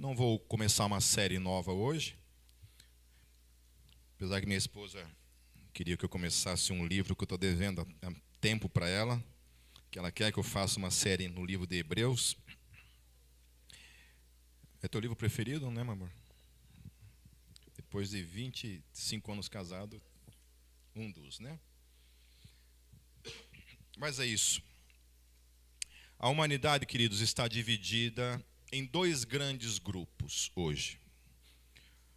Não vou começar uma série nova hoje, apesar que minha esposa queria que eu começasse um livro que eu estou devendo há tempo para ela, que ela quer que eu faça uma série no livro de Hebreus. É teu livro preferido, né, meu amor? Depois de 25 anos casado, um dos, né? Mas é isso. A humanidade, queridos, está dividida em dois grandes grupos hoje.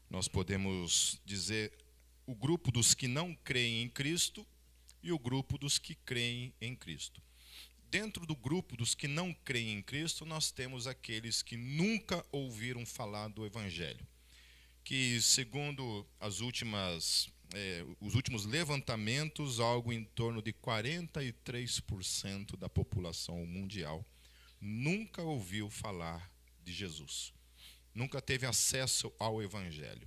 Nós podemos dizer o grupo dos que não creem em Cristo e o grupo dos que creem em Cristo. Dentro do grupo dos que não creem em Cristo, nós temos aqueles que nunca ouviram falar do Evangelho, que, segundo os últimos levantamentos, algo em torno de 43% da população mundial nunca ouviu falar de Jesus, nunca teve acesso ao Evangelho.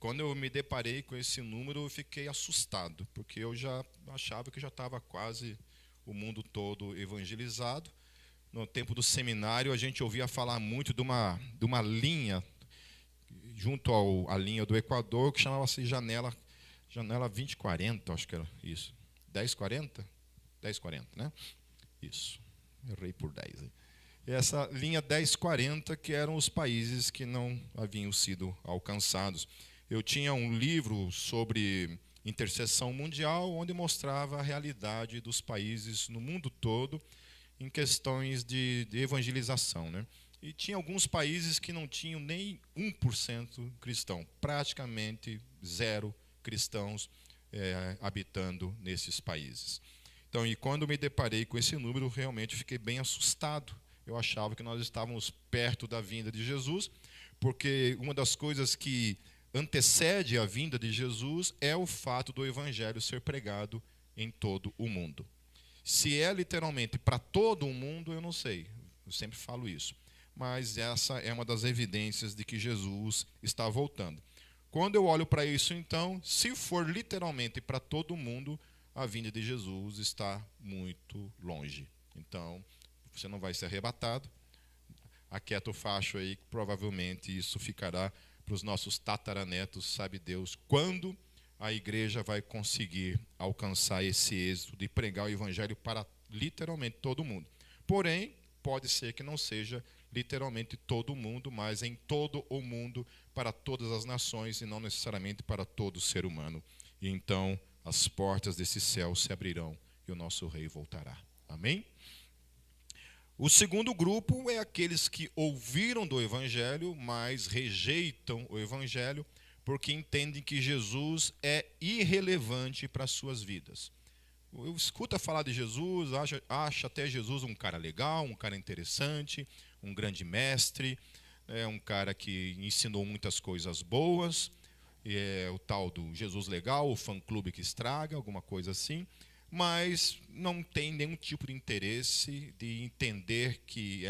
Quando eu me deparei com esse número, eu fiquei assustado, porque eu já achava que já estava quase o mundo todo evangelizado. No tempo do seminário, a gente ouvia falar muito de uma linha, junto à linha do Equador, que chamava-se janela 2040, acho que era isso. 1040? 1040, né? Isso. Errei por 10. Essa linha 1040, que eram os países que não haviam sido alcançados. Eu tinha um livro sobre intercessão mundial, onde mostrava a realidade dos países no mundo todo em questões de evangelização, né? E tinha alguns países que não tinham nem 1% cristão, praticamente zero cristãos habitando nesses países. Então, e quando me deparei com esse número, realmente fiquei bem assustado. Eu achava que nós estávamos perto da vinda de Jesus, porque uma das coisas que antecede a vinda de Jesus é o fato do Evangelho ser pregado em todo o mundo. Se é literalmente para todo o mundo, eu não sei, eu sempre falo isso. Mas essa é uma das evidências de que Jesus está voltando. Quando eu olho para isso, então, se for literalmente para todo mundo, a vinda de Jesus está muito longe. Então, você não vai ser arrebatado. Aquieta o facho aí, que provavelmente isso ficará para os nossos tataranetos, sabe Deus, quando a igreja vai conseguir alcançar esse êxito de pregar o evangelho para literalmente todo mundo. Porém, pode ser que não seja literalmente todo mundo, mas em todo o mundo, para todas as nações e não necessariamente para todo ser humano. E então as portas desse céu se abrirão e o nosso rei voltará. Amém? O segundo grupo é aqueles que ouviram do Evangelho, mas rejeitam o Evangelho, porque entendem que Jesus é irrelevante para as suas vidas. Eu escuto falar de Jesus, acha até Jesus um cara legal, um cara interessante, um grande mestre, um cara que ensinou muitas coisas boas, o tal do Jesus legal, o fã-clube que estraga, alguma coisa assim, mas não tem nenhum tipo de interesse de entender que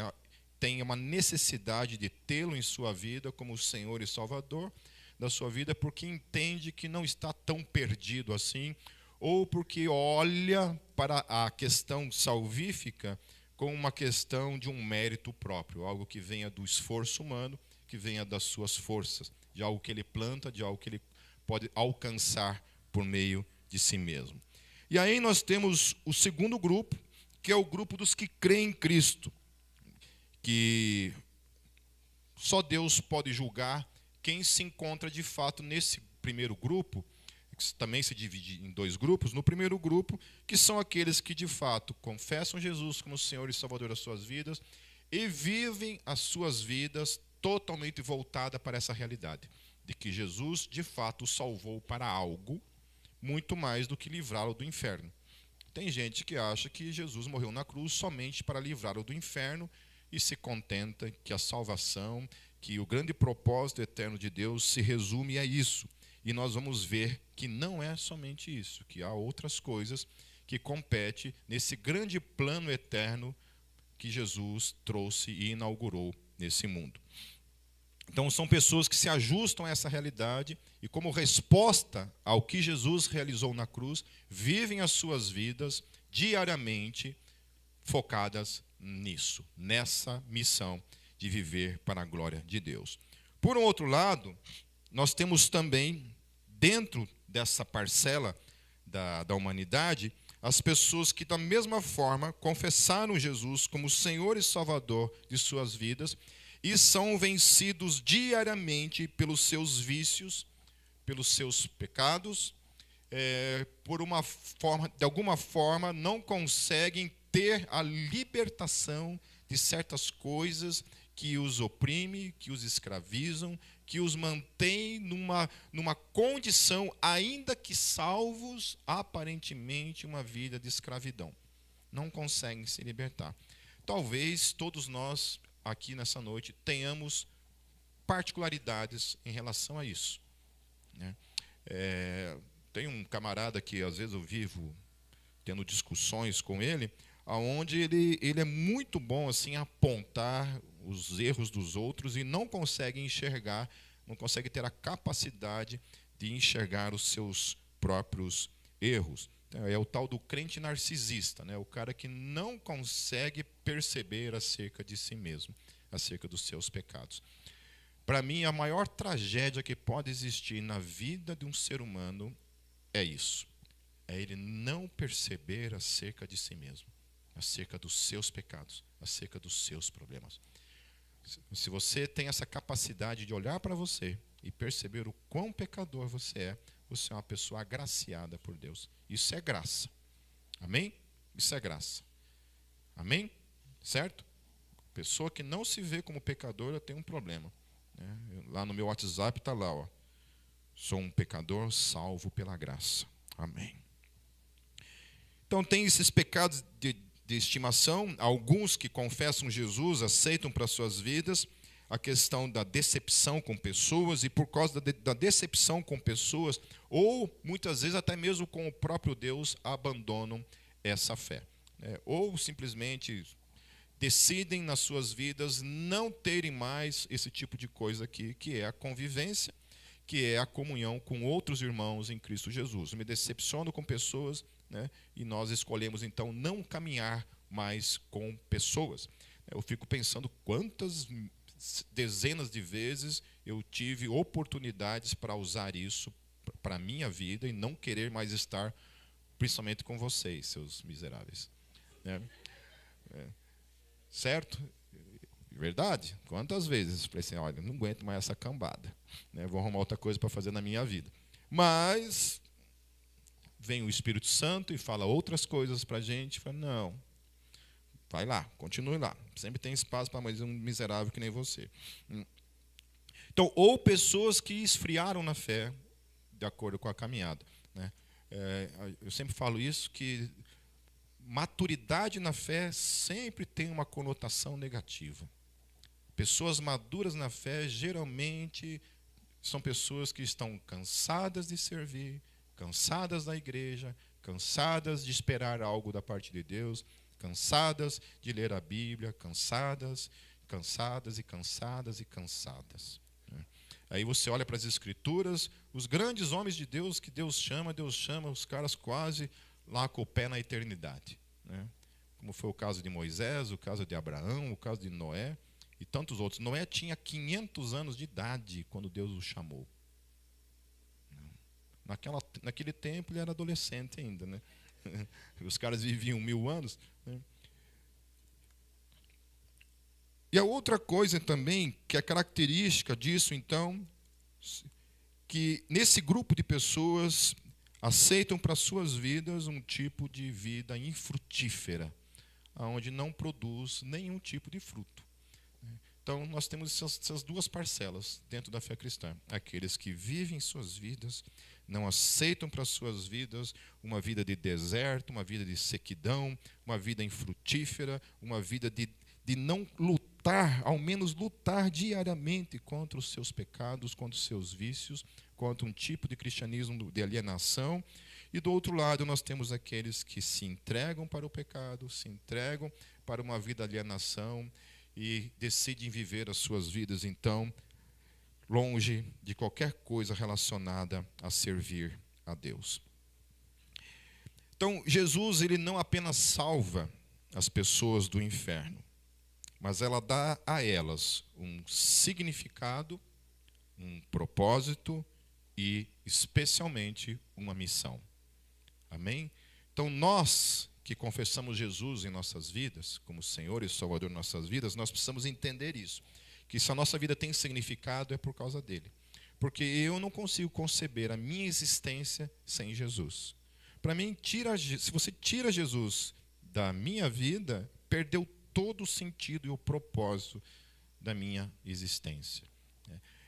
tem uma necessidade de tê-lo em sua vida como Senhor e Salvador da sua vida, porque entende que não está tão perdido assim, ou porque olha para a questão salvífica como uma questão de um mérito próprio, algo que venha do esforço humano, que venha das suas forças, de algo que ele planta, de algo que ele pode alcançar por meio de si mesmo. E aí nós temos o segundo grupo, que é o grupo dos que creem em Cristo, que só Deus pode julgar quem se encontra de fato nesse primeiro grupo, que também se divide em dois grupos. No primeiro grupo, que são aqueles que de fato confessam Jesus como Senhor e Salvador das suas vidas e vivem as suas vidas totalmente voltada para essa realidade, de que Jesus de fato o salvou para algo muito mais do que livrá-lo do inferno. Tem gente que acha que Jesus morreu na cruz somente para livrá-lo do inferno e se contenta que a salvação, que o grande propósito eterno de Deus se resume a isso. E nós vamos ver que não é somente isso, que há outras coisas que competem nesse grande plano eterno que Jesus trouxe e inaugurou nesse mundo. Então, são pessoas que se ajustam a essa realidade e, como resposta ao que Jesus realizou na cruz, vivem as suas vidas diariamente focadas nisso, nessa missão de viver para a glória de Deus. Por um outro lado, nós temos também, dentro dessa parcela da humanidade, as pessoas que, da mesma forma, confessaram Jesus como Senhor e Salvador de suas vidas e são vencidos diariamente pelos seus vícios, pelos seus pecados, de alguma forma não conseguem ter a libertação de certas coisas que os oprimem, que os escravizam, que os mantém numa condição, ainda que salvos, aparentemente uma vida de escravidão. Não conseguem se libertar. Talvez todos nós, aqui nessa noite, tenhamos particularidades em relação a isso, né? Tem um camarada que às vezes eu vivo tendo discussões com ele, onde ele é muito bom assim, a apontar os erros dos outros e não consegue enxergar, não consegue ter a capacidade de enxergar os seus próprios erros. Então, é o tal do crente narcisista, né? O cara que não consegue perceber acerca de si mesmo, acerca dos seus pecados. Para mim, a maior tragédia que pode existir na vida de um ser humano é isso. É ele não perceber acerca de si mesmo, acerca dos seus pecados, acerca dos seus problemas. Se você tem essa capacidade de olhar para você e perceber o quão pecador você é uma pessoa agraciada por Deus. Isso é graça. Amém? Isso é graça. Amém? Certo? Pessoa que não se vê como pecadora tem um problema, né? Lá no meu WhatsApp está lá, ó. Sou um pecador salvo pela graça. Amém. Então tem esses pecados de estimação, alguns que confessam Jesus, aceitam para suas vidas a questão da decepção com pessoas, e por causa da decepção com pessoas, ou muitas vezes até mesmo com o próprio Deus, abandonam essa fé, né? Ou simplesmente decidem nas suas vidas não terem mais esse tipo de coisa aqui, que é a convivência, que é a comunhão com outros irmãos em Cristo Jesus. Eu me decepciono com pessoas, né? E nós escolhemos então não caminhar mais com pessoas. Eu fico pensando quantas dezenas de vezes eu tive oportunidades para usar isso para a minha vida e não querer mais estar, principalmente com vocês, seus miseráveis, né? Certo? Verdade? Quantas vezes eu falei assim, olha, não aguento mais essa cambada, né? Vou arrumar outra coisa para fazer na minha vida. Mas vem o Espírito Santo e fala outras coisas para a gente. Fala, não, vai lá, continue lá. Sempre tem espaço para mais um miserável que nem você. Então, ou pessoas que esfriaram na fé, de acordo com a caminhada, né? Eu sempre falo isso, que maturidade na fé sempre tem uma conotação negativa. Pessoas maduras na fé, geralmente, são pessoas que estão cansadas de servir, cansadas da igreja, cansadas de esperar algo da parte de Deus, cansadas de ler a Bíblia, cansadas. Aí você olha para as Escrituras, os grandes homens de Deus que Deus chama os caras quase lá com o pé na eternidade, né? Como foi o caso de Moisés, o caso de Abraão, o caso de Noé e tantos outros. Noé tinha 500 anos de idade quando Deus o chamou. Naquele tempo ele era adolescente ainda, né? Os caras viviam 1000 anos, né? E a outra coisa também, que é característica disso, então, que nesse grupo de pessoas aceitam para suas vidas um tipo de vida infrutífera, onde não produz nenhum tipo de fruto. Então, nós temos essas duas parcelas dentro da fé cristã. Aqueles que vivem suas vidas, não aceitam para suas vidas uma vida de deserto, uma vida de sequidão, uma vida infrutífera, uma vida de não lutar, ao menos lutar diariamente contra os seus pecados, contra os seus vícios, contra um tipo de cristianismo de alienação. E do outro lado nós temos aqueles que se entregam para o pecado, se entregam para uma vida de alienação e decidem viver as suas vidas, então, longe de qualquer coisa relacionada a servir a Deus. Então, Jesus, ele não apenas salva as pessoas do inferno, mas ela dá a elas um significado, um propósito e, especialmente, uma missão. Amém? Então, nós que confessamos Jesus em nossas vidas, como Senhor e Salvador em nossas vidas, nós precisamos entender isso, que se a nossa vida tem significado é por causa dele. Porque eu não consigo conceber a minha existência sem Jesus. Para mim, se você tira Jesus da minha vida, perdeu todo o sentido e o propósito da minha existência.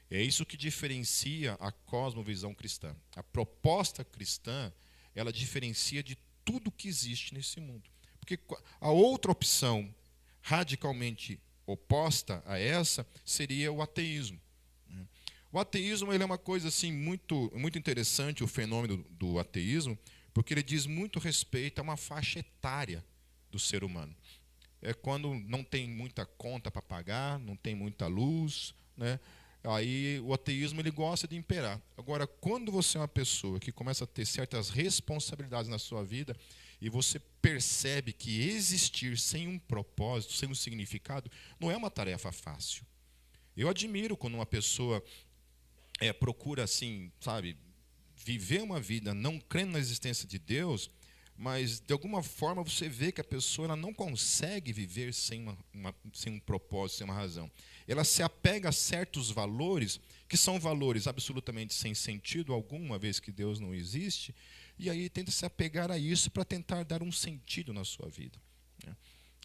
É isso que diferencia a cosmovisão cristã. A proposta cristã, ela diferencia de tudo que existe nesse mundo. Porque a outra opção, radicalmente oposta a essa, seria o ateísmo. O ateísmo ele é uma coisa assim, muito interessante, o fenômeno do ateísmo, porque ele diz muito respeito a uma faixa etária do ser humano. É quando não tem muita conta para pagar, não tem muita luz, né? Aí o ateísmo ele gosta de imperar. Agora, quando você é uma pessoa que começa a ter certas responsabilidades na sua vida e você percebe que existir sem um propósito, sem um significado, não é uma tarefa fácil. Eu admiro quando uma pessoa procura, assim, sabe, viver uma vida não crendo na existência de Deus, mas de alguma forma você vê que a pessoa ela não consegue viver sem um propósito, sem uma razão. Ela se apega a certos valores, que são valores absolutamente sem sentido algum, uma vez que Deus não existe, e aí tenta se apegar a isso para tentar dar um sentido na sua vida.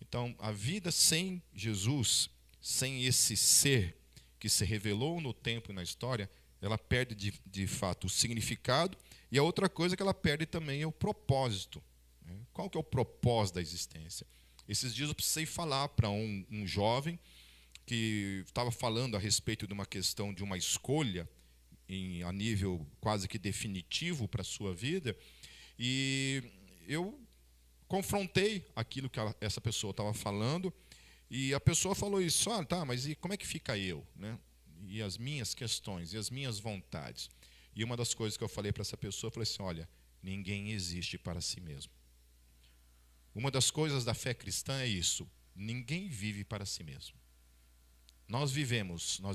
Então, a vida sem Jesus, sem esse ser que se revelou no tempo e na história, ela perde de fato o significado, e a outra coisa que ela perde também é o propósito. Qual que é o propósito da existência? Esses dias eu precisei falar para um jovem que estava falando a respeito de uma questão de uma escolha a nível quase que definitivo para a sua vida, e eu confrontei aquilo que essa pessoa estava falando, e a pessoa falou isso, tá, mas e como é que fica eu, né? E as minhas questões, e as minhas vontades. E uma das coisas que eu falei para essa pessoa, eu falei assim, olha, ninguém existe para si mesmo. Uma das coisas da fé cristã é isso, ninguém vive para si mesmo. Nós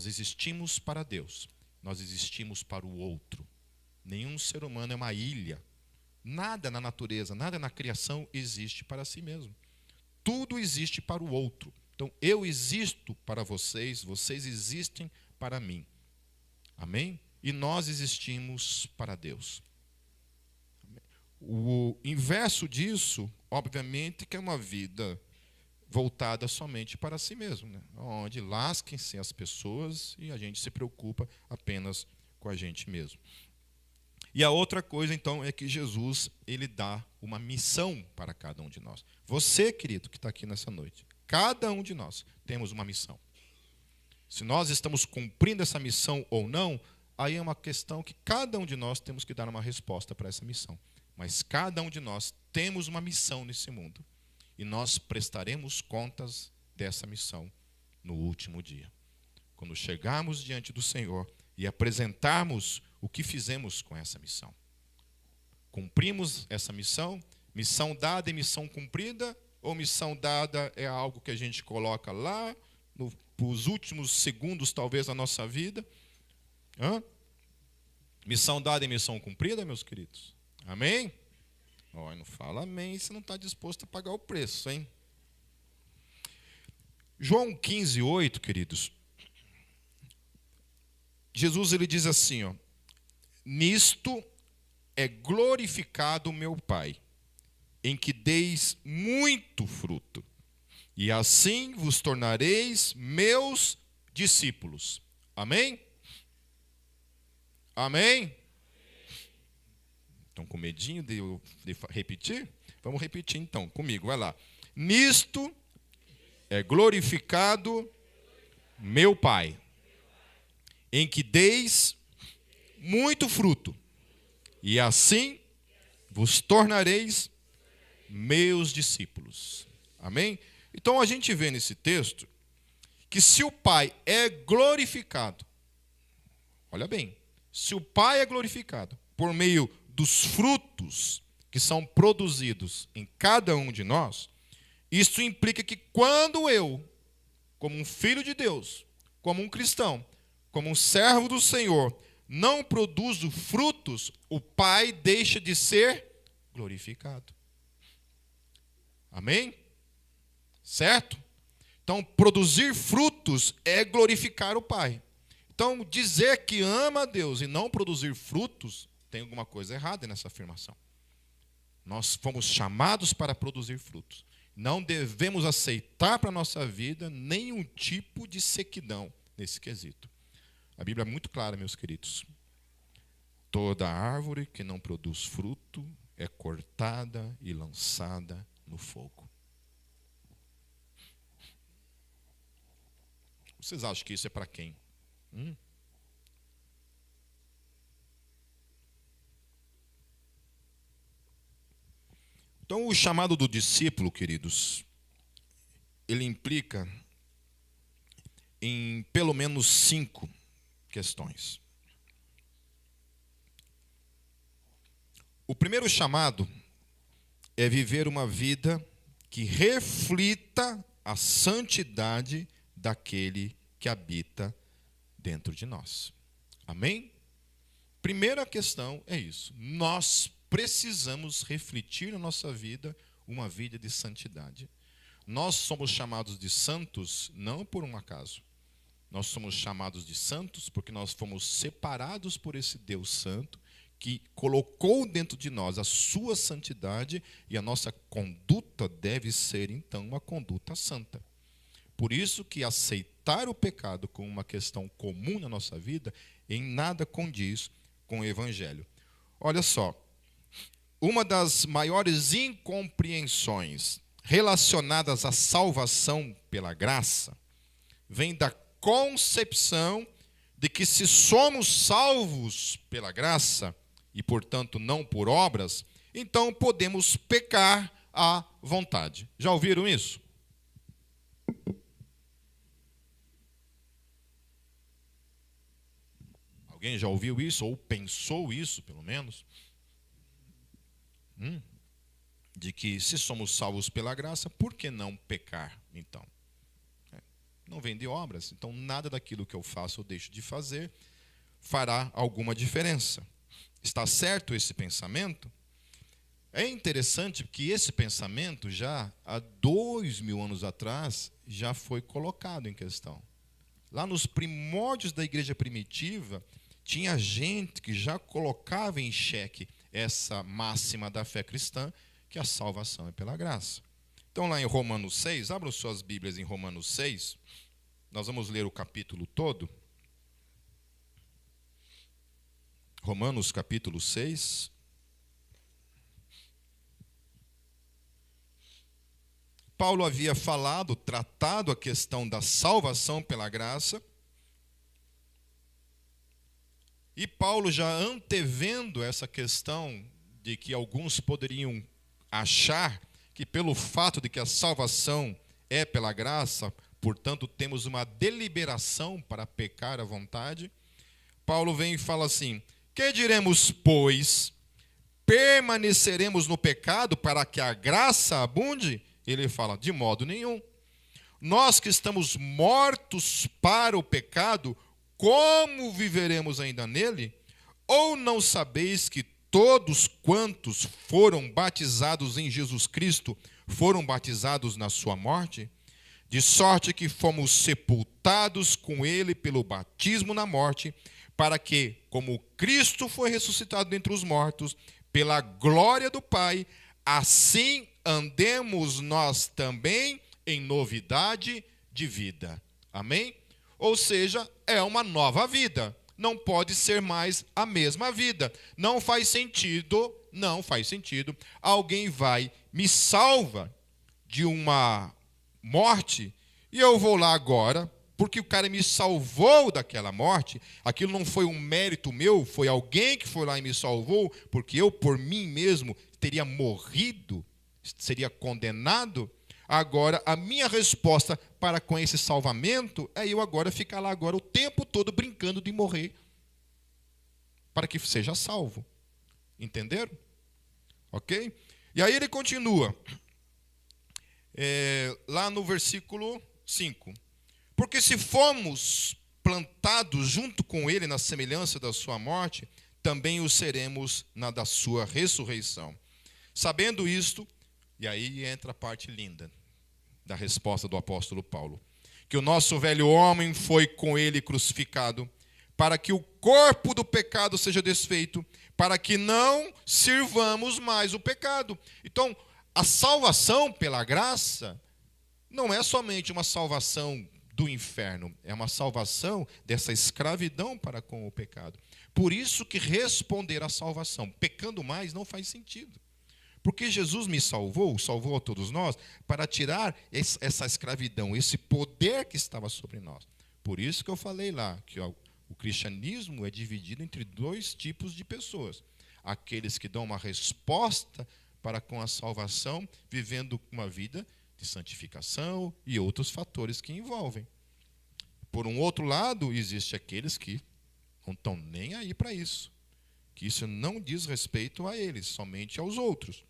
existimos para Deus, nós existimos para o outro. Nenhum ser humano é uma ilha. Nada na natureza, nada na criação existe para si mesmo. Tudo existe para o outro. Então, eu existo para vocês, vocês existem para mim. Amém? E nós existimos para Deus. O inverso disso, obviamente, que é uma vida voltada somente para si mesmo, né? Onde lasquem-se as pessoas e a gente se preocupa apenas com a gente mesmo. E a outra coisa, então, é que Jesus ele dá uma missão para cada um de nós. Você, querido, que está aqui nessa noite, cada um de nós temos uma missão. Se nós estamos cumprindo essa missão ou não, aí é uma questão que cada um de nós temos que dar uma resposta para essa missão. Mas cada um de nós temos uma missão nesse mundo. E nós prestaremos contas dessa missão no último dia. Quando chegarmos diante do Senhor e apresentarmos o que fizemos com essa missão. Cumprimos essa missão? Missão dada e missão cumprida? Ou missão dada é algo que a gente coloca lá nos últimos segundos, talvez, da nossa vida? Missão dada e missão cumprida, meus queridos? Amém? Não fala amém se não está disposto a pagar o preço, hein? João 15:8, queridos. Jesus ele diz assim, nisto é glorificado o meu Pai, em que deis muito fruto, e assim vos tornareis meus discípulos. Amém? Amém? Estão com medinho de repetir? Vamos repetir então, comigo, vai lá. Nisto é glorificado meu Pai, em que deis muito fruto, e assim vos tornareis meus discípulos. Amém? Então a gente vê nesse texto que se o Pai é glorificado, olha bem, se o Pai é glorificado por meio dos frutos que são produzidos em cada um de nós, isso implica que quando eu como um filho de Deus, como um cristão, como um servo do Senhor, não produzo frutos, o Pai deixa de ser glorificado. Amém? Certo? Então, produzir frutos é glorificar o Pai. Então, dizer que ama a Deus e não produzir frutos, tem alguma coisa errada nessa afirmação. Nós fomos chamados para produzir frutos. Não devemos aceitar para a nossa vida nenhum tipo de sequidão nesse quesito. A Bíblia é muito clara, meus queridos. Toda árvore que não produz fruto é cortada e lançada no fogo. Vocês acham que isso é para quem? Então, o chamado do discípulo, queridos, ele implica em pelo menos 5 questões. O primeiro chamado é viver uma vida que reflita a santidade daquele que habita dentro de nós. Amém? Primeira questão é isso. Nós precisamos refletir na nossa vida uma vida de santidade. Nós somos chamados de santos não por um acaso. Nós somos chamados de santos porque nós fomos separados por esse Deus santo que colocou dentro de nós a sua santidade e a nossa conduta deve ser, então, uma conduta santa. Por isso que aceitar o pecado como uma questão comum na nossa vida em nada condiz com o Evangelho. Olha só, uma das maiores incompreensões relacionadas à salvação pela graça vem da concepção de que se somos salvos pela graça, e portanto não por obras, então podemos pecar à vontade. Já ouviram isso? Alguém já ouviu isso, ou pensou isso, pelo menos? De que se somos salvos pela graça, por que não pecar, então? Não vem de obras, então nada daquilo que eu faço ou deixo de fazer fará alguma diferença. Está certo esse pensamento? É interessante que esse pensamento já há 2000 anos atrás já foi colocado em questão. Lá nos primórdios da igreja primitiva, tinha gente que já colocava em xeque essa máxima da fé cristã, que a salvação é pela graça. Então, lá em Romanos 6, abram suas Bíblias em Romanos 6, nós vamos ler o capítulo todo. Romanos capítulo 6. Paulo havia tratado a questão da salvação pela graça. E Paulo, já antevendo essa questão de que alguns poderiam achar que pelo fato de que a salvação é pela graça, portanto temos uma deliberação para pecar à vontade, Paulo vem e fala assim: que diremos, pois? Permaneceremos no pecado para que a graça abunde? Ele fala: de modo nenhum. Nós que estamos mortos para o pecado, como viveremos ainda nele? Ou não sabeis que todos quantos foram batizados em Jesus Cristo foram batizados na sua morte? De sorte que fomos sepultados com ele pelo batismo na morte, para que, como Cristo foi ressuscitado dentre os mortos, pela glória do Pai, assim andemos nós também em novidade de vida. Amém? Ou seja, é uma nova vida. Não pode ser mais a mesma vida. Não faz sentido. Alguém vai, me salva de uma morte, e eu vou lá agora, porque o cara me salvou daquela morte. Aquilo não foi um mérito meu, foi alguém que foi lá e me salvou, porque eu, por mim mesmo, teria morrido, seria condenado. Agora, a minha resposta para com esse salvamento é eu agora ficar lá agora o tempo todo brincando de morrer, para que seja salvo. Entenderam? Ok? E aí ele continua, lá no versículo 5. Porque se fomos plantados junto com ele na semelhança da sua morte, também o seremos na da sua ressurreição. Sabendo isto, e aí entra a parte linda da resposta do apóstolo Paulo, que o nosso velho homem foi com ele crucificado, para que o corpo do pecado seja desfeito, para que não sirvamos mais o pecado. Então, a salvação pela graça não é somente uma salvação do inferno, é uma salvação dessa escravidão para com o pecado. Por isso que responder à salvação pecando mais não faz sentido. Porque Jesus me salvou a todos nós, para tirar essa escravidão, esse poder que estava sobre nós. Por isso que eu falei lá, que o cristianismo é dividido entre dois tipos de pessoas. Aqueles que dão uma resposta para com a salvação, vivendo uma vida de santificação e outros fatores que envolvem. Por um outro lado, existe aqueles que não estão nem aí para isso. Que isso não diz respeito a eles, somente aos outros.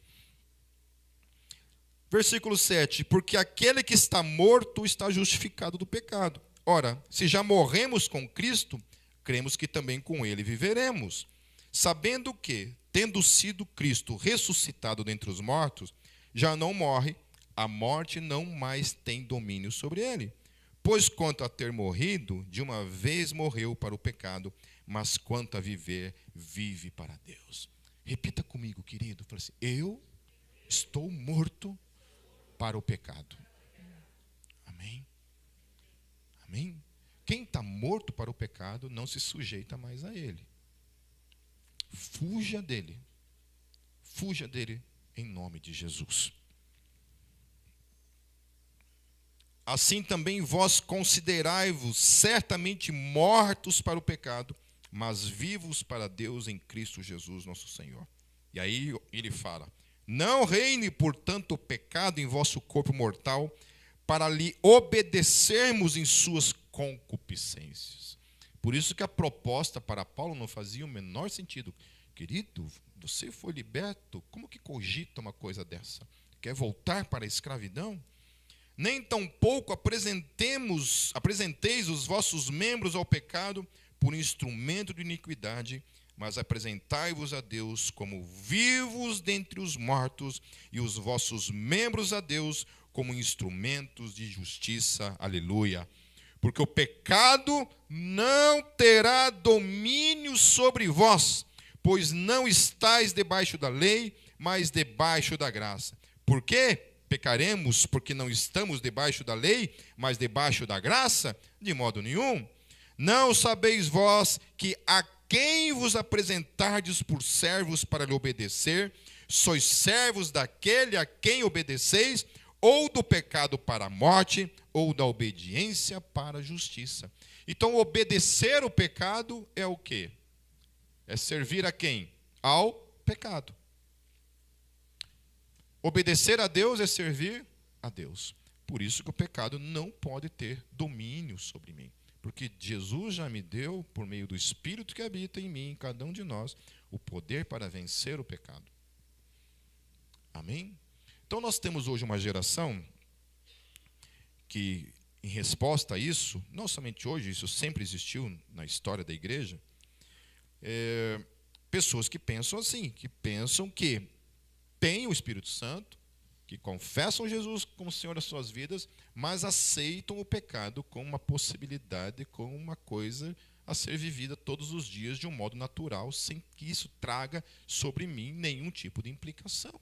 Versículo 7, porque aquele que está morto está justificado do pecado. Ora, se já morremos com Cristo, cremos que também com ele viveremos. Sabendo que, tendo sido Cristo ressuscitado dentre os mortos, já não morre, a morte não mais tem domínio sobre ele. Pois quanto a ter morrido, de uma vez morreu para o pecado, mas quanto a viver, vive para Deus. Repita comigo, querido. Fala assim, eu estou morto para o pecado. Amém? Amém? Quem está morto para o pecado não se sujeita mais a ele. Fuja dele. Fuja dele em nome de Jesus. Assim também vós considerai-vos certamente mortos para o pecado, mas vivos para Deus em Cristo Jesus nosso Senhor. E aí ele fala, não reine, portanto, o pecado em vosso corpo mortal, para lhe obedecermos em suas concupiscências. Por isso que a proposta para Paulo não fazia o menor sentido. Querido, você foi liberto, como que cogita uma coisa dessa? Quer voltar para a escravidão? Nem tampouco apresenteis os vossos membros ao pecado por instrumento de iniquidade, mas apresentai-vos a Deus como vivos dentre os mortos, e os vossos membros a Deus como instrumentos de justiça. Aleluia. Porque o pecado não terá domínio sobre vós, pois não estáis debaixo da lei, mas debaixo da graça. Por quê? Pecaremos porque não estamos debaixo da lei, mas debaixo da graça? De modo nenhum. Não sabeis vós que a quem vos apresentardes por servos para lhe obedecer, sois servos daquele a quem obedeceis, ou do pecado para a morte, ou da obediência para a justiça. Então, obedecer o pecado é o quê? É servir a quem? Ao pecado. Obedecer a Deus é servir a Deus. Por isso que o pecado não pode ter domínio sobre mim. Porque Jesus já me deu, por meio do Espírito que habita em mim, em cada um de nós, o poder para vencer o pecado. Amém? Então nós temos hoje uma geração que, em resposta a isso, não somente hoje, isso sempre existiu na história da igreja, pessoas que pensam assim, que pensam que têm o Espírito Santo, que confessam Jesus como Senhor das suas vidas, mas aceitam o pecado como uma possibilidade, como uma coisa a ser vivida todos os dias de um modo natural, sem que isso traga sobre mim nenhum tipo de implicação.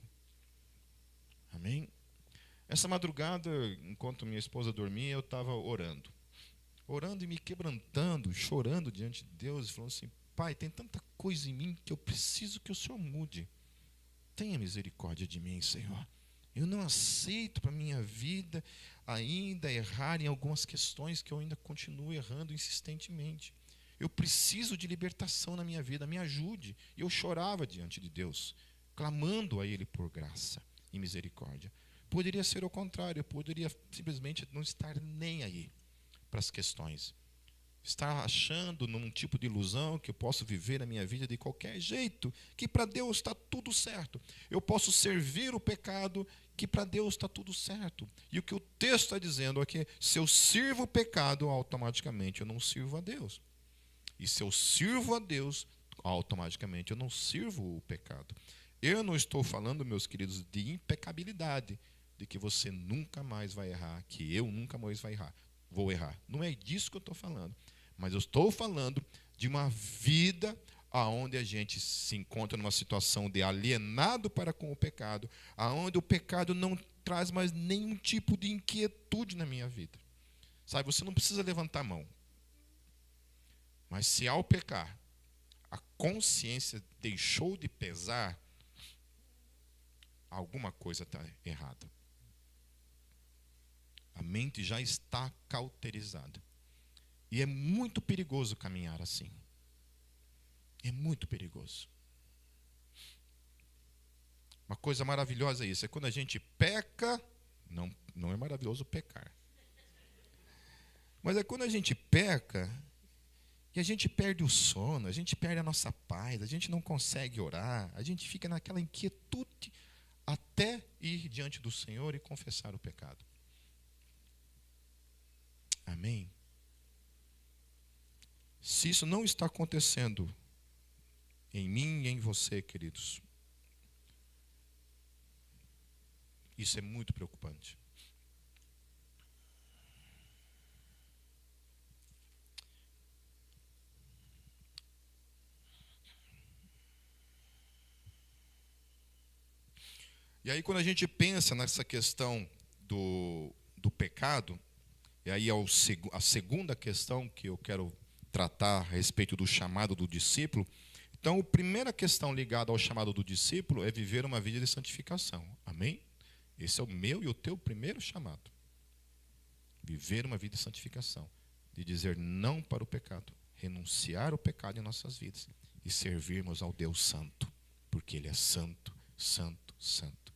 Amém? Essa madrugada, enquanto minha esposa dormia, eu estava orando. Orando e me quebrantando, chorando diante de Deus, e falando assim, Pai, tem tanta coisa em mim que eu preciso que o Senhor mude. Tenha misericórdia de mim, Senhor. Eu não aceito para a minha vida ainda errar em algumas questões que eu ainda continuo errando insistentemente. Eu preciso de libertação na minha vida, me ajude. E eu chorava diante de Deus, clamando a Ele por graça e misericórdia. Poderia ser o contrário, eu poderia simplesmente não estar nem aí para as questões. Estar achando num tipo de ilusão que eu posso viver a minha vida de qualquer jeito, que para Deus está tudo certo. Eu posso servir o pecado, que para Deus está tudo certo. E o que o texto está dizendo é que se eu sirvo o pecado, automaticamente eu não sirvo a Deus. E se eu sirvo a Deus, automaticamente eu não sirvo o pecado. Eu não estou falando, meus queridos, de impecabilidade, de que você nunca mais vai errar, que eu nunca mais vou errar. Não é disso que eu estou falando. Mas eu estou falando de uma vida aonde a gente se encontra numa situação de alienado para com o pecado, aonde o pecado não traz mais nenhum tipo de inquietude na minha vida. Sabe, você não precisa levantar a mão. Mas se ao pecar, a consciência deixou de pesar, alguma coisa está errada. A mente já está cauterizada. E é muito perigoso caminhar assim. É muito perigoso. Uma coisa maravilhosa é isso. É quando a gente peca, não é maravilhoso pecar. Mas é quando a gente peca e a gente perde o sono, a gente perde a nossa paz, a gente não consegue orar, a gente fica naquela inquietude até ir diante do Senhor e confessar o pecado. Amém? Se isso não está acontecendo em mim e em você, queridos, isso é muito preocupante. E aí, quando a gente pensa nessa questão do pecado, e aí é a segunda questão que eu quero tratar a respeito do chamado do discípulo. Então, a primeira questão ligada ao chamado do discípulo é viver uma vida de santificação. Amém? Esse é o meu e o teu primeiro chamado. Viver uma vida de santificação. De dizer não para o pecado. Renunciar ao pecado em nossas vidas. E servirmos ao Deus Santo. Porque Ele é santo, santo, santo.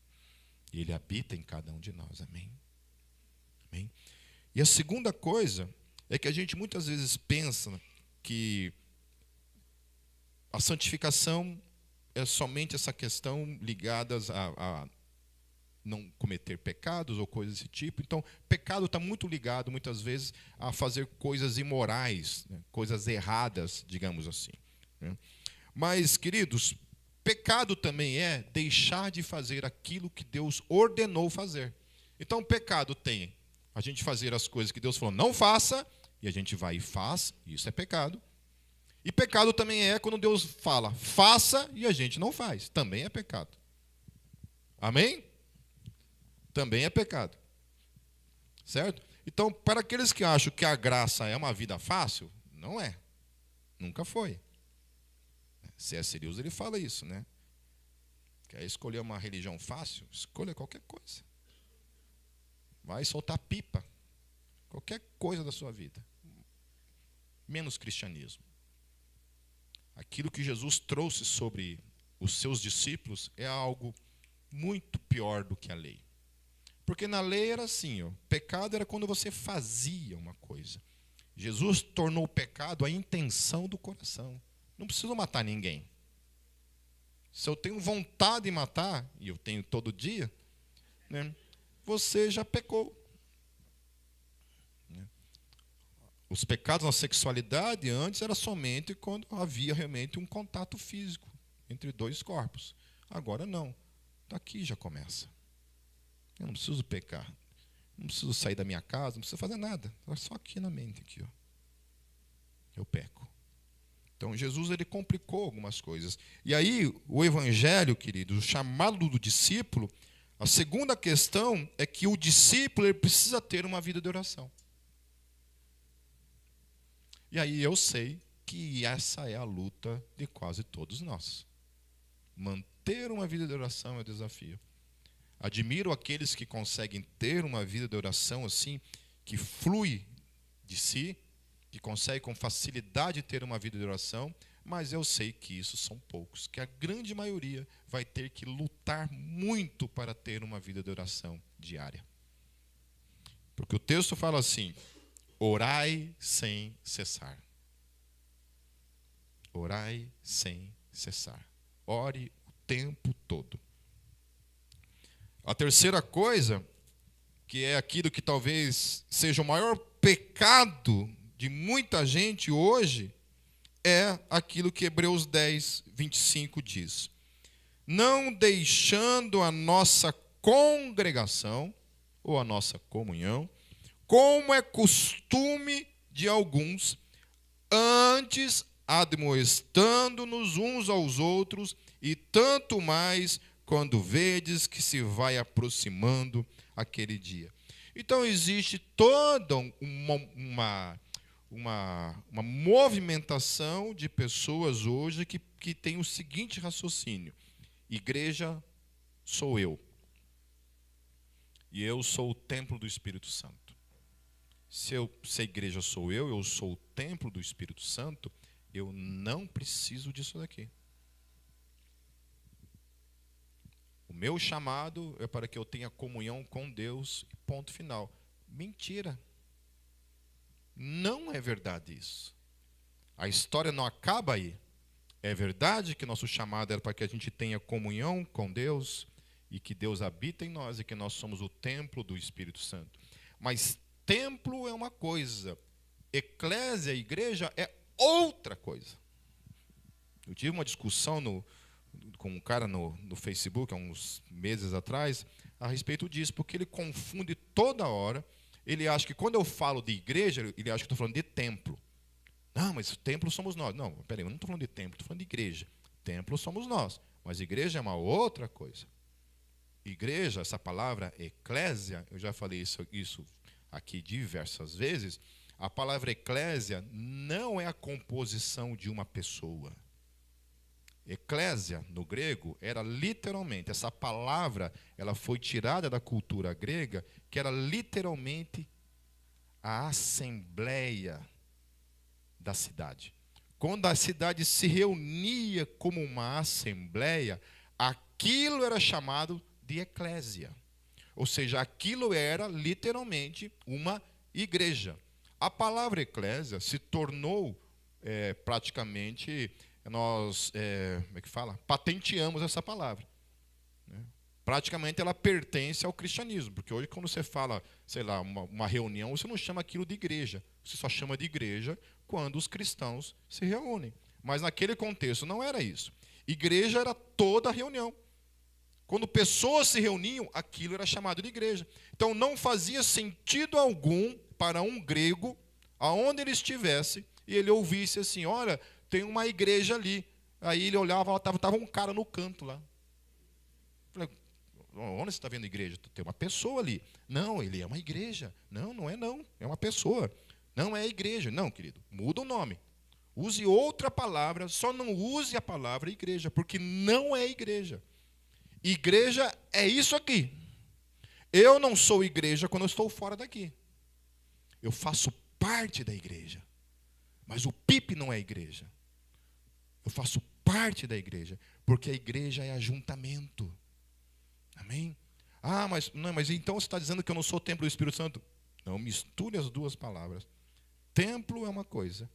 E Ele habita em cada um de nós. Amém? Amém? E a segunda coisa é que a gente muitas vezes pensa que a santificação é somente essa questão ligada a não cometer pecados ou coisas desse tipo. Então, pecado está muito ligado, muitas vezes, a fazer coisas imorais, né? Coisas erradas, digamos assim. Né? Mas, queridos, pecado também é deixar de fazer aquilo que Deus ordenou fazer. Então, pecado tem a gente fazer as coisas que Deus falou, não faça, e a gente vai e faz, isso é pecado. E pecado também é quando Deus fala, faça, e a gente não faz, também é pecado. Amém? Também é pecado. Certo? Então, para aqueles que acham que a graça é uma vida fácil, não é. Nunca foi. C.S. Lewis, ele fala isso, né? Quer escolher uma religião fácil? Escolha qualquer coisa. Vai soltar pipa. Qualquer coisa da sua vida. Menos cristianismo. Aquilo que Jesus trouxe sobre os seus discípulos é algo muito pior do que a lei. Porque na lei era assim, ó, pecado era quando você fazia uma coisa. Jesus tornou o pecado a intenção do coração. Não preciso matar ninguém. Se eu tenho vontade de matar, e eu tenho todo dia, né, você já pecou. Os pecados na sexualidade antes era somente quando havia realmente um contato físico entre dois corpos. Agora não. Daqui já começa. Eu não preciso pecar. Não preciso sair da minha casa, não preciso fazer nada. É só aqui na mente. Aqui, ó. Eu peco. Então, Jesus ele complicou algumas coisas. E aí, o evangelho, queridos, o chamado do discípulo, a segunda questão é que o discípulo ele precisa ter uma vida de oração. E aí eu sei que essa é a luta de quase todos nós. Manter uma vida de oração é um desafio. Admiro aqueles que conseguem ter uma vida de oração assim, que flui de si, que consegue com facilidade ter uma vida de oração, mas eu sei que isso são poucos, que a grande maioria vai ter que lutar muito para ter uma vida de oração diária. Porque o texto fala assim, orai sem cessar. Orai sem cessar. Ore o tempo todo. A terceira coisa, que é aquilo que talvez seja o maior pecado de muita gente hoje, é aquilo que Hebreus 10, 25 diz. Não deixando a nossa congregação, ou a nossa comunhão, como é costume de alguns, antes admoestando-nos uns aos outros, e tanto mais quando vedes que se vai aproximando aquele dia. Então existe toda uma movimentação de pessoas hoje que tem o seguinte raciocínio: igreja sou eu, e eu sou o templo do Espírito Santo. Se a igreja sou eu sou o templo do Espírito Santo, eu não preciso disso daqui. O meu chamado é para que eu tenha comunhão com Deus, ponto final. Mentira. Não é verdade isso. A história não acaba aí. É verdade que nosso chamado era para que a gente tenha comunhão com Deus e que Deus habita em nós e que nós somos o templo do Espírito Santo. Mas templo é uma coisa, eclésia, igreja, é outra coisa. Eu tive uma discussão com um cara no Facebook, há uns meses atrás, a respeito disso, porque ele confunde toda hora. Ele acha que quando eu falo de igreja, ele acha que eu estou falando de templo. Não, mas templo somos nós. Não, peraí, eu não estou falando de templo, estou falando de igreja. Templo somos nós, mas igreja é uma outra coisa. Igreja, essa palavra eclésia, eu já falei isso aqui diversas vezes. A palavra eclésia não é a composição de uma pessoa. Eclésia, no grego, era literalmente, essa palavra ela foi tirada da cultura grega, que era literalmente a assembleia da cidade. Quando a cidade se reunia como uma assembleia, aquilo era chamado de eclésia. Ou seja, aquilo era literalmente uma igreja. A palavra eclésia se tornou praticamente, nós, como é que fala? Patenteamos essa palavra. Né? Praticamente ela pertence ao cristianismo, porque hoje quando você fala, sei lá, uma reunião, você não chama aquilo de igreja, você só chama de igreja quando os cristãos se reúnem. Mas naquele contexto não era isso. Igreja era toda a reunião. Quando pessoas se reuniam, aquilo era chamado de igreja. Então não fazia sentido algum para um grego, aonde ele estivesse, e ele ouvisse assim, olha, tem uma igreja ali. Aí ele olhava, estava um cara no canto lá. Falei, onde você está vendo igreja? Tem uma pessoa ali. Não, ele é uma igreja. Não, não é não. É uma pessoa. Não é igreja. Não, querido. Muda o nome. Use outra palavra, só não use a palavra igreja, porque não é igreja. Igreja é isso aqui. Eu não sou igreja quando eu estou fora daqui. Eu faço parte da igreja. Mas o PIP não é igreja. Eu faço parte da igreja, porque a igreja é ajuntamento. Amém? Ah, mas então você está dizendo que eu não sou templo do Espírito Santo? Não misture as duas palavras. Templo é uma coisa,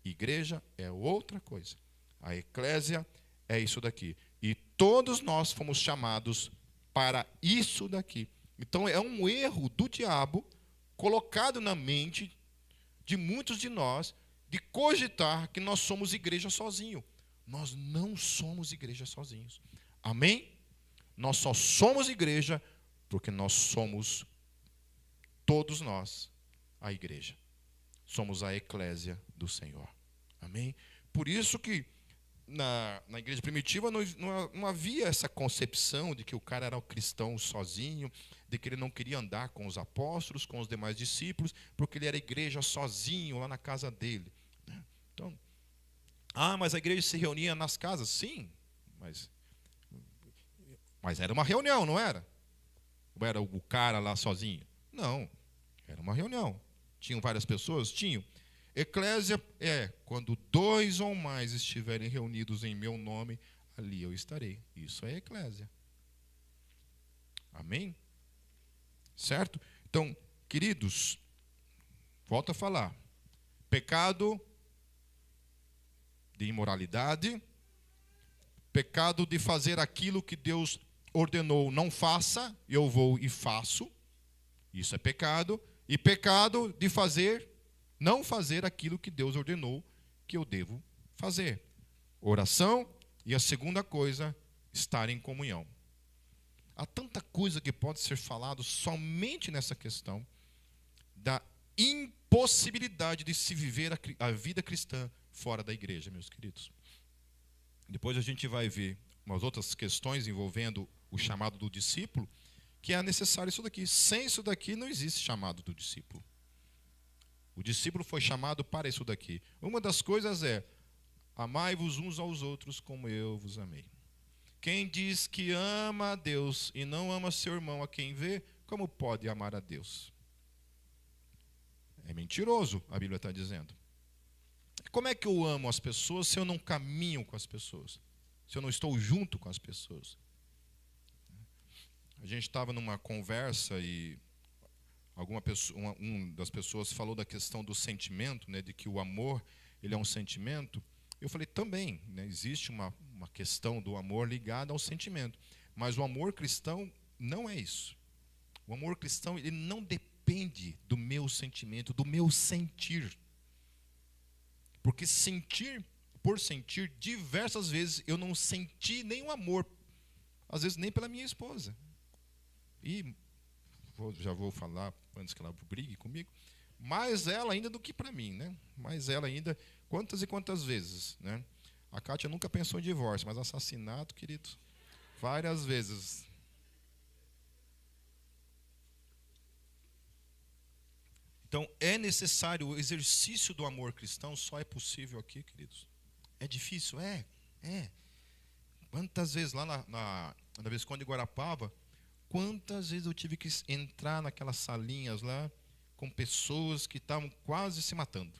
igreja é outra coisa. A eclésia é isso daqui. E todos nós fomos chamados para isso daqui. Então é um erro do diabo colocado na mente de muitos de nós de cogitar que nós somos igreja sozinho. Nós não somos igreja sozinhos. Amém? Nós só somos igreja porque nós somos, todos nós, a igreja. Somos a eclésia do Senhor. Amém? Por isso que na igreja primitiva não havia essa concepção de que o cara era um cristão sozinho, de que ele não queria andar com os apóstolos, com os demais discípulos, porque ele era igreja sozinho lá na casa dele. Então, mas a igreja se reunia nas casas? Sim, mas era uma reunião, não era? Ou era o cara lá sozinho? Não, era uma reunião. Tinham várias pessoas? Tinham. Eclésia é quando 2 ou mais estiverem reunidos em meu nome, ali eu estarei. Isso é eclésia. Amém? Certo? Então, queridos, volto a falar. Pecado de imoralidade, pecado de fazer aquilo que Deus ordenou não faça, eu vou e faço. Isso é pecado. E pecado de não fazer aquilo que Deus ordenou que eu devo fazer. Oração. E a segunda coisa, estar em comunhão. Há tanta coisa que pode ser falado somente nessa questão da impossibilidade de se viver a vida cristã fora da igreja, meus queridos. Depois a gente vai ver umas outras questões envolvendo o chamado do discípulo, que é necessário isso daqui. Sem isso daqui não existe chamado do discípulo. O discípulo foi chamado para isso daqui. Uma das coisas é: amai-vos uns aos outros como eu vos amei. Quem diz que ama a Deus e não ama seu irmão a quem vê, como pode amar a Deus? É mentiroso, a Bíblia está dizendo. Como é que eu amo as pessoas se eu não caminho com as pessoas? Se eu não estou junto com as pessoas? A gente estava numa conversa e uma das pessoas falou da questão do sentimento, né, de que o amor ele é um sentimento. Eu falei também, né, existe uma questão do amor ligada ao sentimento. Mas o amor cristão não é isso. O amor cristão ele não depende do meu sentimento, do meu sentir. Porque por sentir, diversas vezes eu não senti nenhum amor, às vezes nem pela minha esposa. E já vou falar antes que ela brigue comigo, mais ela ainda do que para mim, né? Mais ela ainda, quantas e quantas vezes, né? A Kátia nunca pensou em divórcio, mas assassinato, querido, várias vezes. Então, é necessário, o exercício do amor cristão só é possível aqui, queridos. É difícil? É. Quantas vezes lá na Visconde de Guarapava, quantas vezes eu tive que entrar naquelas salinhas lá com pessoas que estavam quase se matando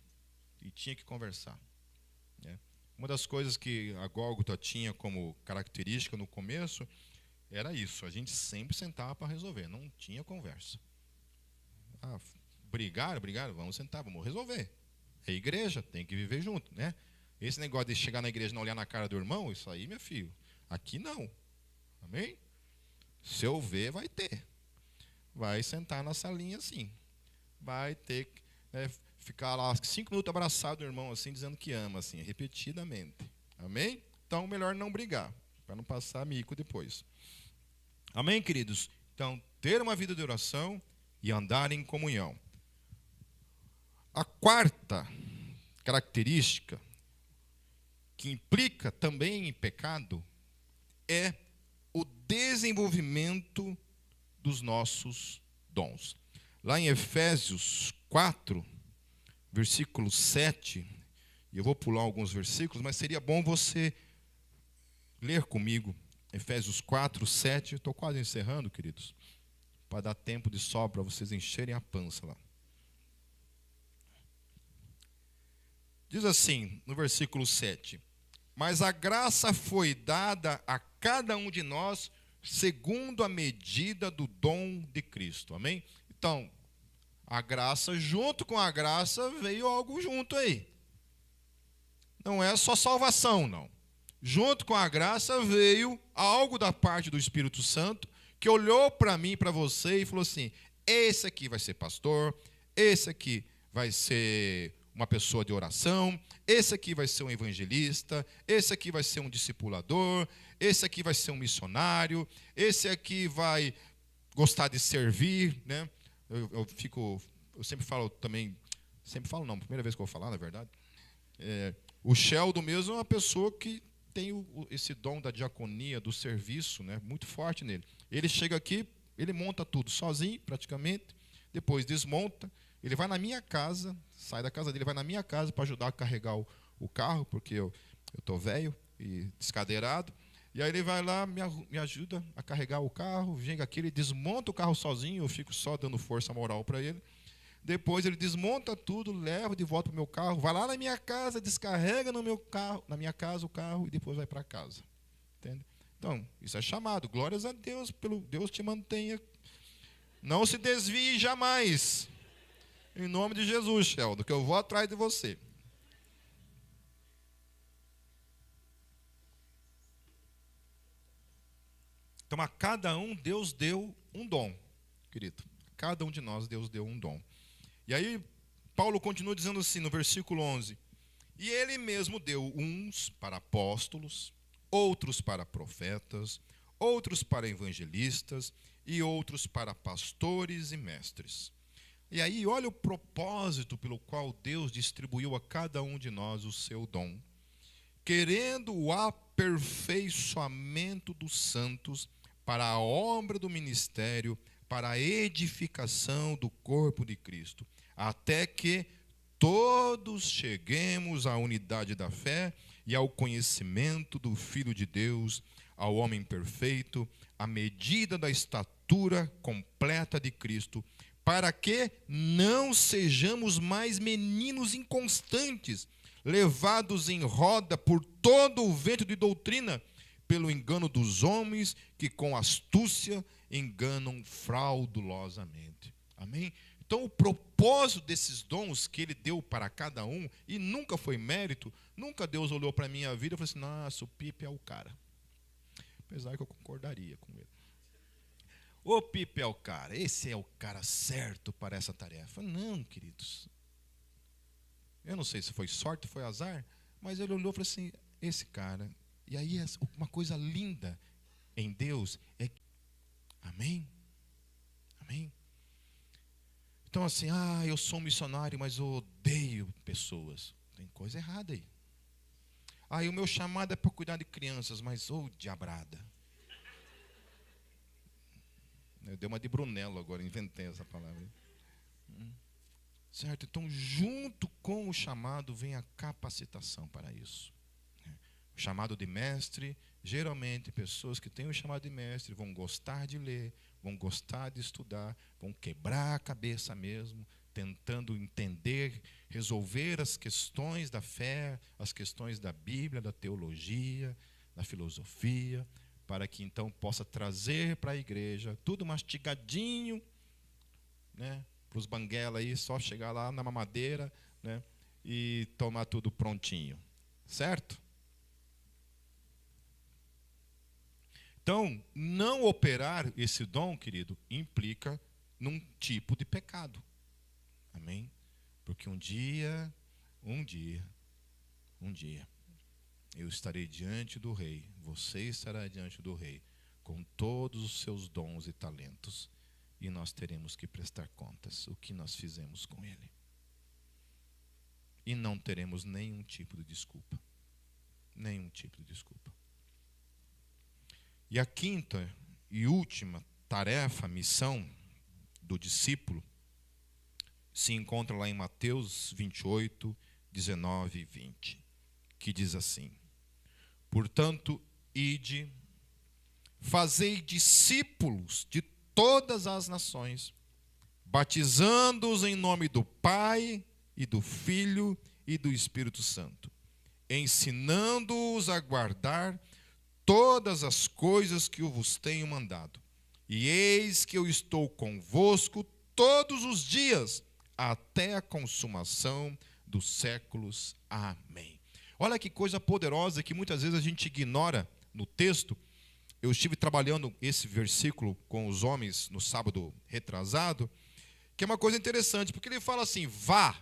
e tinha que conversar. Né? Uma das coisas que a Gólgota tinha como característica no começo era isso, a gente sempre sentava para resolver, não tinha conversa. Brigaram, vamos sentar, vamos resolver. É igreja, tem que viver junto, né? Esse negócio de chegar na igreja e não olhar na cara do irmão, isso aí, meu filho, aqui não. Amém? Se eu ver, vai ter. Vai sentar na salinha assim. Vai ter que ficar lá 5 minutos abraçado do irmão, assim, dizendo que ama, assim, repetidamente. Amém? Então, melhor não brigar, para não passar mico depois. Amém, queridos? Então, ter uma vida de oração e andar em comunhão. A quarta característica, que implica também em pecado, é o desenvolvimento dos nossos dons. Lá em Efésios 4, versículo 7, e eu vou pular alguns versículos, mas seria bom você ler comigo. Efésios 4, 7, estou quase encerrando, queridos, para dar tempo de sobra para vocês encherem a pança lá. Diz assim, no versículo 7, mas a graça foi dada a cada um de nós segundo a medida do dom de Cristo. Amém? Então, a graça, junto com a graça, veio algo junto aí. Não é só salvação, não. Junto com a graça veio algo da parte do Espírito Santo, que olhou para mim, para você, e falou assim, esse aqui vai ser pastor, esse aqui vai ser uma pessoa de oração, esse aqui vai ser um evangelista, esse aqui vai ser um discipulador, esse aqui vai ser um missionário, esse aqui vai gostar de servir, né? Eu sempre falo também, primeira vez que eu vou falar, na verdade. O Sheldon mesmo é uma pessoa que tem esse dom da diaconia, do serviço, né? Muito forte nele. Ele chega aqui, ele monta tudo sozinho, praticamente, depois desmonta. Ele vai na minha casa, sai da casa dele, vai na minha casa para ajudar a carregar o carro, porque eu estou velho e descadeirado. E aí ele vai lá, me ajuda a carregar o carro, chega aqui, ele desmonta o carro sozinho, eu fico só dando força moral para ele. Depois ele desmonta tudo, leva de volta para o meu carro, vai lá na minha casa, descarrega no meu carro, na minha casa o carro e depois vai para casa. Entende? Então, isso é chamado. Glórias a Deus, pelo Deus te mantenha. Não se desvie jamais. Em nome de Jesus, Sheldon, que eu vou atrás de você. Então, a cada um, Deus deu um dom, querido. Cada um de nós, Deus deu um dom. E aí, Paulo continua dizendo assim, no versículo 11. E ele mesmo deu uns para apóstolos, outros para profetas, outros para evangelistas e outros para pastores e mestres. E aí, olha o propósito pelo qual Deus distribuiu a cada um de nós o seu dom, querendo o aperfeiçoamento dos santos para a obra do ministério, para a edificação do corpo de Cristo, até que todos cheguemos à unidade da fé e ao conhecimento do Filho de Deus, ao homem perfeito, à medida da estatura completa de Cristo, para que não sejamos mais meninos inconstantes, levados em roda por todo o vento de doutrina, pelo engano dos homens que com astúcia enganam fraudulosamente. Amém? Então, o propósito desses dons que ele deu para cada um, e nunca foi mérito, nunca Deus olhou para a minha vida e falou assim, nossa, o Pipe é o cara. Apesar que eu concordaria com ele. O Pipe é o cara, esse é o cara certo para essa tarefa. Não, queridos. Eu não sei se foi sorte, foi azar, mas ele olhou e falou assim, esse cara. E aí, uma coisa linda em Deus é que... Amém? Amém? Então assim, eu sou um missionário, mas eu odeio pessoas. Tem coisa errada aí. E o meu chamado é para cuidar de crianças, mas diabrada. Eu dei uma de Brunello agora, inventei essa palavra. Certo? Então, junto com o chamado, vem a capacitação para isso. O chamado de mestre, geralmente, pessoas que têm o chamado de mestre vão gostar de ler, vão gostar de estudar, vão quebrar a cabeça mesmo, tentando entender, resolver as questões da fé, as questões da Bíblia, da teologia, da filosofia, para que então possa trazer para a igreja tudo mastigadinho, né, para os banguela aí, só chegar lá na mamadeira, né, e tomar tudo prontinho. Certo? Então, não operar esse dom, querido, implica num tipo de pecado. Amém? Porque um dia, eu estarei diante do Rei, você estará diante do Rei, com todos os seus dons e talentos, e nós teremos que prestar contas o que nós fizemos com ele. E não teremos nenhum tipo de desculpa. Nenhum tipo de desculpa. E a quinta e última tarefa, missão do discípulo, se encontra lá em Mateus 28, 19 e 20, que diz assim: portanto, ide, fazei discípulos de todas as nações, batizando-os em nome do Pai e do Filho e do Espírito Santo, ensinando-os a guardar todas as coisas que eu vos tenho mandado. E eis que eu estou convosco todos os dias, até a consumação dos séculos. Amém. Olha que coisa poderosa que muitas vezes a gente ignora no texto. Eu estive trabalhando esse versículo com os homens no sábado retrasado, que é uma coisa interessante, porque ele fala assim, vá,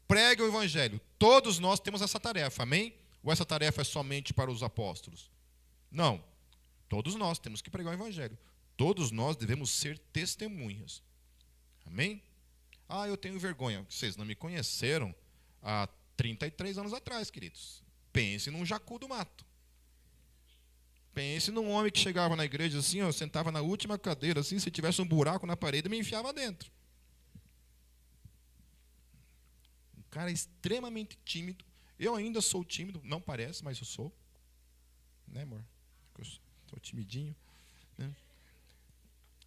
pregue o evangelho. Todos nós temos essa tarefa, amém? Ou essa tarefa é somente para os apóstolos? Não, todos nós temos que pregar o evangelho. Todos nós devemos ser testemunhas. Amém? Eu tenho vergonha. Vocês não me conheceram há 33 anos atrás, queridos. Pense num jacu do mato. Pense num homem que chegava na igreja assim, sentava na última cadeira, assim, se tivesse um buraco na parede, me enfiava dentro. Um cara extremamente tímido. Eu ainda sou tímido, não parece, mas eu sou. Né, amor? Eu sou timidinho. Né?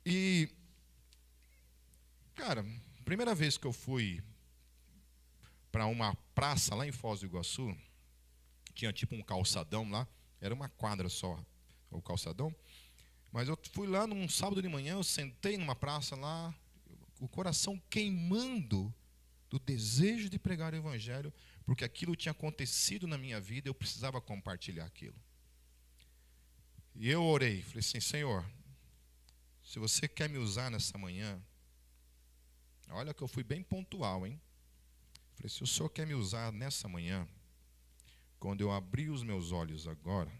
E, cara, primeira vez que eu fui para uma praça lá em Foz do Iguaçu, tinha tipo um calçadão lá, era uma quadra só, o calçadão, mas eu fui lá num sábado de manhã, eu sentei numa praça lá, o coração queimando do desejo de pregar o evangelho, porque aquilo tinha acontecido na minha vida, eu precisava compartilhar aquilo. E eu orei, falei assim, Senhor, Se você quer me usar nessa manhã, olha que eu fui bem pontual, hein? Falei, se o Senhor quer me usar nessa manhã, quando eu abrir os meus olhos agora,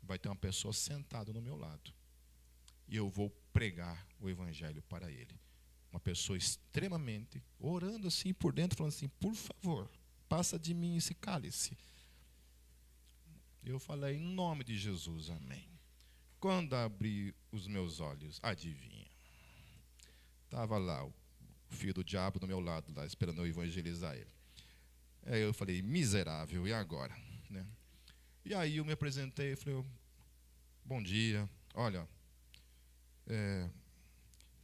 vai ter uma pessoa sentada no meu lado. E eu vou pregar o evangelho para ele. Uma pessoa extremamente, orando assim por dentro, falando assim, por favor, passa de mim esse cálice. Eu falei, em nome de Jesus, amém. Quando abri os meus olhos, adivinha? Estava lá o filho do diabo do meu lado, lá, esperando eu evangelizar ele. Aí eu falei, miserável, e agora? Né? E aí eu me apresentei, falei, bom dia, olha,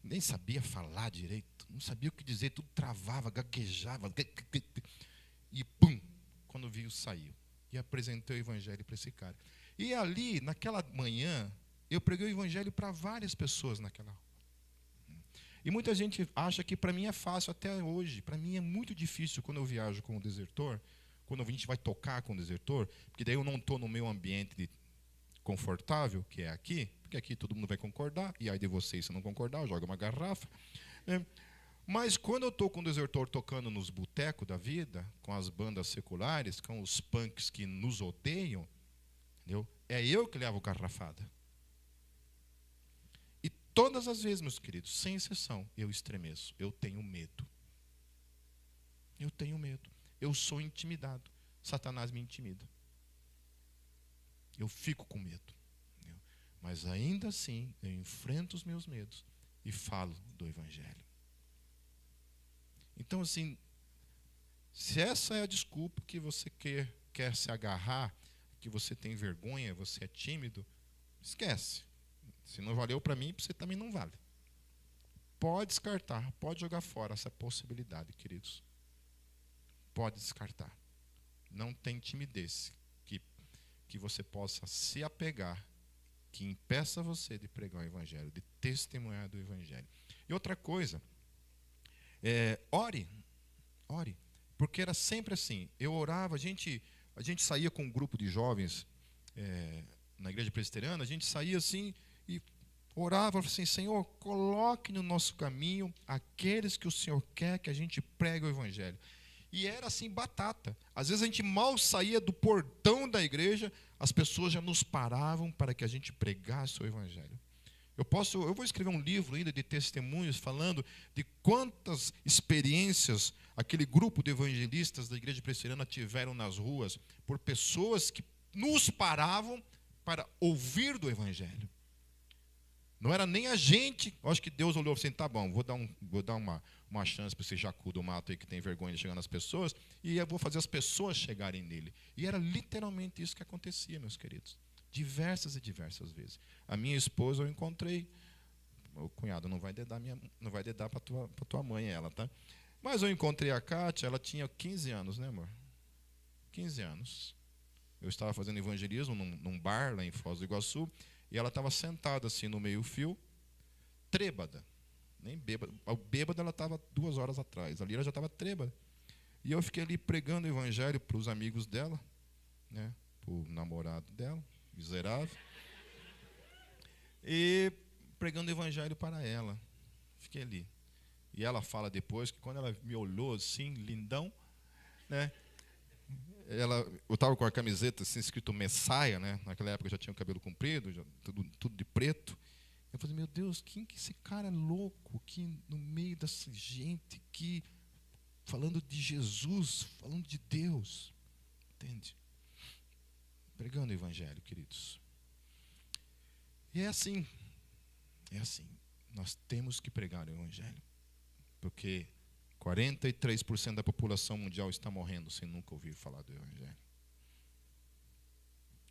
nem sabia falar direito, não sabia o que dizer, tudo travava, gaguejava, e pum, quando viu, saiu. E apresentei o evangelho para esse cara. E ali, naquela manhã, eu preguei o evangelho para várias pessoas naquela rua. E muita gente acha que para mim é fácil até hoje. Para mim é muito difícil quando eu viajo com o desertor, quando a gente vai tocar com o desertor, porque daí eu não estou no meu ambiente confortável, que é aqui, porque aqui todo mundo vai concordar, e aí de vocês, se não concordar, joga uma garrafa. Né? Mas quando eu estou com o desertor tocando nos botecos da vida, com as bandas seculares, com os punks que nos odeiam, entendeu? É eu que levo garrafada. E todas as vezes, meus queridos, sem exceção, eu estremeço, eu tenho medo. Eu tenho medo. Eu sou intimidado. Satanás me intimida. Eu fico com medo. Entendeu? Mas ainda assim, eu enfrento os meus medos e falo do evangelho. Então, assim, se essa é a desculpa que você quer se agarrar, que você tem vergonha, você é tímido, esquece. Se não valeu para mim, para você também não vale. Pode descartar, pode jogar fora essa possibilidade, queridos. Pode descartar. Não tem timidez que você possa se apegar, que impeça você de pregar o evangelho, de testemunhar do evangelho. E outra coisa, ore, porque era sempre assim. Eu orava, a gente saía com um grupo de jovens na igreja presbiteriana, a gente saía assim e orava assim, Senhor, coloque no nosso caminho aqueles que o Senhor quer que a gente pregue o evangelho. E era assim, batata. Às vezes a gente mal saía do portão da igreja, as pessoas já nos paravam para que a gente pregasse o evangelho. Eu vou escrever um livro ainda de testemunhos falando de quantas experiências aquele grupo de evangelistas da igreja presbiteriana tiveram nas ruas por pessoas que nos paravam para ouvir do evangelho. Não era nem a gente. Eu acho que Deus olhou assim, tá bom, vou dar uma chance para esse jacu do mato aí que tem vergonha de chegar nas pessoas, e eu vou fazer as pessoas chegarem nele. E era literalmente isso que acontecia, meus queridos. Diversas e diversas vezes. A minha esposa eu encontrei. O cunhado não vai dedar para tua mãe ela, tá? Mas eu encontrei a Kátia, ela tinha 15 anos, né, amor? 15 anos. Eu estava fazendo evangelismo num bar lá em Foz do Iguaçu, e ela estava sentada assim no meio-fio, trêbada. Nem bêbada. Bêbada ela estava 2 horas atrás. Ali ela já estava trêbada. E eu fiquei ali pregando o evangelho para os amigos dela, né, para o namorado dela, miserável. E pregando o evangelho para ela. Fiquei ali. E ela fala depois que quando ela me olhou assim, lindão, né, eu estava com a camiseta assim, escrito Messiah, né? Naquela época eu já tinha o cabelo comprido, tudo de preto. Eu falei, meu Deus, quem que esse cara louco aqui no meio dessa gente aqui, falando de Jesus, falando de Deus, entende? Pregando o evangelho, queridos. E é assim, nós temos que pregar o evangelho, porque 43% da população mundial está morrendo sem nunca ouvir falar do evangelho.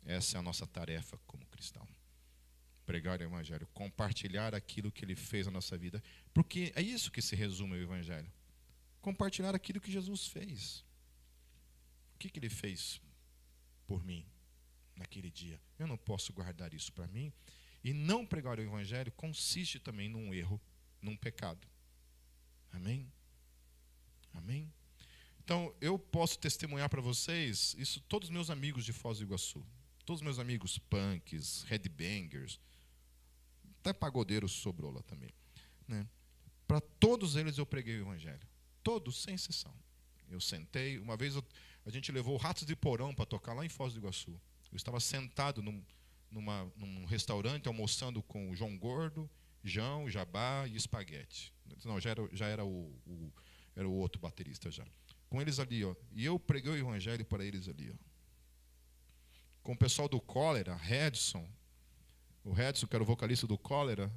Essa é a nossa tarefa como cristão. Pregar o evangelho, compartilhar aquilo que ele fez na nossa vida, porque é isso que se resume o evangelho. Compartilhar aquilo que Jesus fez. O que ele fez por mim naquele dia? Eu não posso guardar isso para mim. E não pregar o evangelho consiste também num erro, num pecado. Amém? Amém? Então, eu posso testemunhar para vocês, isso todos os meus amigos de Foz do Iguaçu, todos os meus amigos punks, headbangers, Até pagodeiro sobrou lá também, né? Para todos eles eu preguei o evangelho. Todos, sem exceção. Eu sentei, uma vez a gente levou Ratos de Porão para tocar lá em Foz do Iguaçu. Eu estava sentado num restaurante almoçando com o João Gordo, João, Jabá e Espaguete. Não, já era o outro baterista já. Com eles ali, ó. E eu preguei o evangelho para eles ali, ó. Com o pessoal do Cólera, Redson. O Redson, que era o vocalista do Cólera,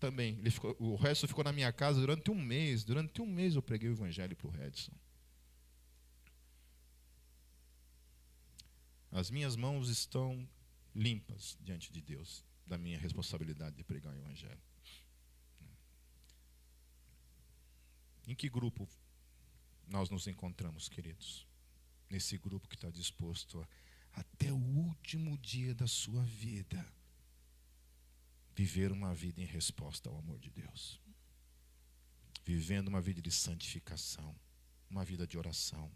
também. O Redson ficou na minha casa durante um mês. Durante um mês eu preguei o evangelho para o Redson. As minhas mãos estão limpas diante de Deus, da minha responsabilidade de pregar o evangelho. Em que grupo nós nos encontramos, queridos? Nesse grupo que está disposto até o último dia da sua vida viver uma vida em resposta ao amor de Deus, vivendo uma vida de santificação, uma vida de oração,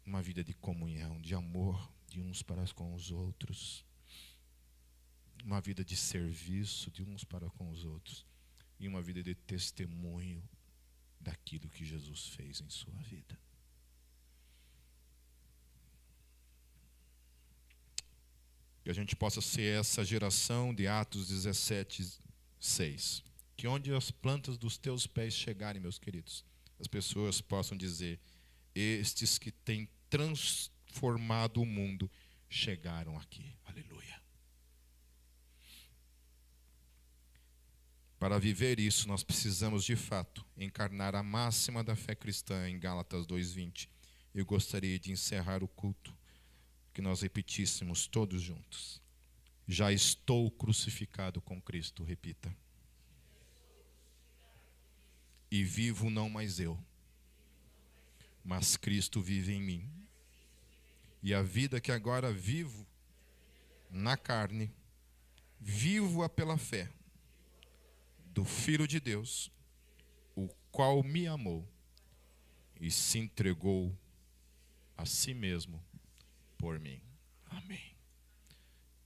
uma vida de comunhão, de amor de uns para com os outros, uma vida de serviço de uns para com os outros e uma vida de testemunho daquilo que Jesus fez em sua vida. Que a gente possa ser essa geração de Atos 17:6. Que onde as plantas dos teus pés chegarem, meus queridos, as pessoas possam dizer: estes que têm transformado o mundo chegaram aqui. Aleluia. Para viver isso, nós precisamos, de fato, encarnar a máxima da fé cristã em Gálatas 2:20. Eu gostaria de encerrar o culto, que nós repetíssemos todos juntos. Já estou crucificado com Cristo, repita. E vivo não mais eu, mas Cristo vive em mim. E a vida que agora vivo na carne, vivo-a pela fé do Filho de Deus, o qual me amou e se entregou a si mesmo por mim. Amém.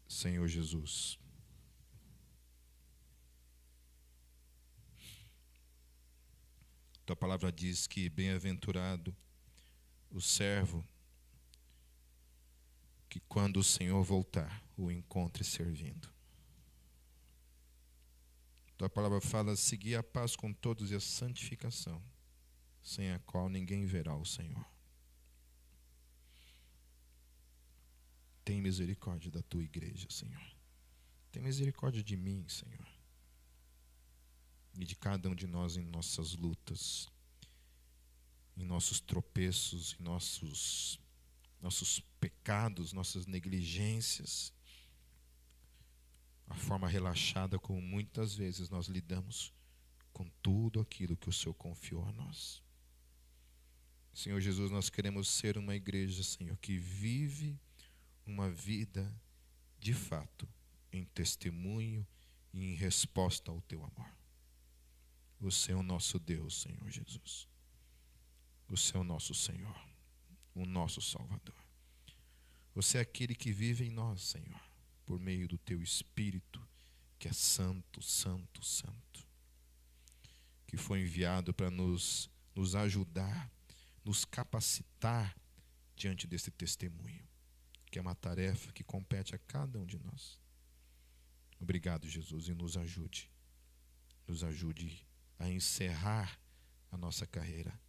Senhor Jesus, tua palavra diz que bem-aventurado o servo que quando o Senhor voltar, o encontre servindo. Tua palavra fala: seguir a paz com todos e a santificação, sem a qual ninguém verá o Senhor. Tem misericórdia da tua igreja, Senhor. Tem misericórdia de mim, Senhor. E de cada um de nós em nossas lutas, em nossos tropeços, em nossos pecados, nossas negligências, a forma relaxada como muitas vezes nós lidamos com tudo aquilo que o Senhor confiou a nós. Senhor Jesus, nós queremos ser uma igreja, Senhor, que vive uma vida de fato em testemunho e em resposta ao teu amor. Você é o nosso Deus, Senhor Jesus. Você é o nosso Senhor, o nosso Salvador. Você é aquele que vive em nós, Senhor, por meio do teu Espírito, que é santo, santo, santo, que foi enviado para nos ajudar, nos capacitar diante desse testemunho, que é uma tarefa que compete a cada um de nós. Obrigado, Jesus, e nos ajude a encerrar a nossa carreira,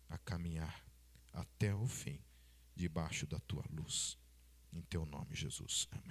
a caminhar até o fim, debaixo da tua luz. Em teu nome, Jesus. Amém.